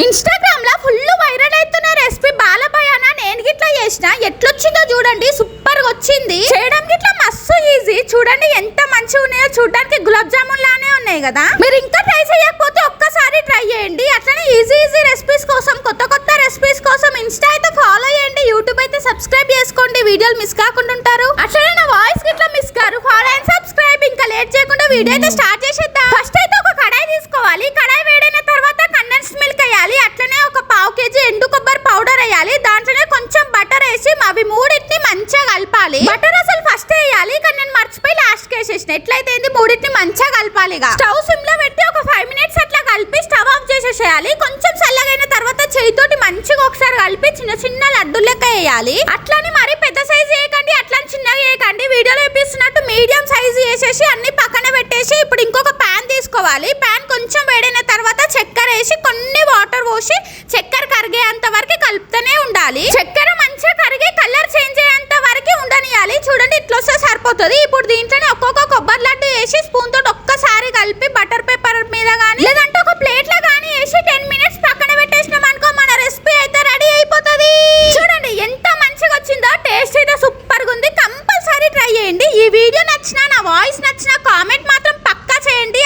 Instagram లో full viral అవుతున్న recipe బాలబయానా నేను గిట్లా చేసిన ఎట్లొచ్చిందో చూడండి. సూపర్ గా వచ్చింది. చేయడం గిట్లా మస్తు ఈజీ. చూడండి ఎంత మంచిగా ఉన్నాయో. చూడడానికి గులాబ్ జామున్ లానే ఉన్నాయి కదా. మీరు ఇంకా ట్రై చేయకపోతే ఒక్కసారి ట్రై చేయండి. అట్లనే ఈజీ రెసిపీస్ కోసం, కొత్త రెసిపీస్ కోసం ఇన్స్టా అయితే ఫాలో చేయండి. యూట్యూబ్ అయితే సబ్స్క్రైబ్ చేసుకోండి. వీడియోలు మిస్ కాకుండా ఉంటారు. అట్లనే నా వాయిస్ గిట్లా miss car. Follow and subscribe. ఇంకా లేట్ చేయకుండా వీడియో అయితే స్టార్ట్ చేసేద్దాం. ఫస్ట్ అయితే ఒక కడాయి తీసుకోవాలి. కడాయి వేడైన తర్వాత కండెన్స్ మిల్క్ వేయాలి. అట్లనే ఒక పావు కేజీ ఎండు కొబ్బరి పౌడర్ వేయాలి. దాంట్లోనే కొంచెం బటర్ వేసి అవి మూడింటిని మంచిగా కలపాలి. బటర్ అసలు ఫస్ట్ వేయాలి, కానీ నేను మర్చిపోయి లాస్ట్ వేసేసిన. ఎట్లయితే మూడింటిని మంచిగా కలపాలి. స్టవ్ సిమ్ లో పెట్టి ఒక 5 మినిట్స్ అట్లా కలిపి స్టవ్ ఆఫ్ చేసేసేయాలి. కొంచెం చల్లగైన తర్వాత చేయితోటి మంచిగా ఒకసారి కలిపి చిన్న చిన్న లడ్డు లెక్క వేయాలి. అట్లని మరి పెద్ద సైజు వేయకండి, అట్లా చిన్నగా వేయకండి. వీడియోలో చూపిస్తున్నట్టు మీడియం సైజు వేసేసి అన్ని పక్కన పెట్టేసి ఇప్పుడు ఇంకొక ప్యాన్ తీసుకోవాలి. ప్యాన్ కొంచెం వేడైన తర్వాత చక్కెర వేసి కొన్ని వాటర్ పోసి చక్కెర కరిగేంత వరకు కలుపుతూనే ఉండాలి. చక్కెర మంచిగా కరిగి కలర్ చేంజ్ అయ్యేంత వరకు ఉండనియాలి. చూడండి ఇట్లా వస్తే సరిపోతుంది. ఇప్పుడు దీంట్లోనే ఒక్కొక్క కొబ్బరి లడ్డు వేసి స్పూన్ తోటి ఒక్కసారి కలిపి బటర్ పేపర్ మీద కానీ లేదంటే ఒక ప్లేట్ లో కానీ వేసి 10 మినిట్స్ పక్కన పెట్టేసినాం అనుకో మన రెసిపీ అయితే రెడీ అయిపోతుంది. చూడండి ఎంత మంచిగా వచ్చిందో. టేస్ట్ అయితే సూపర్ గా ఉంది. కంపల్సరీ ట్రై చేయండి. ఈ వీడియో నచ్చినా, నా వాయిస్ నచ్చినా కామెంట్ మాత్రం పక్కా చేయండి.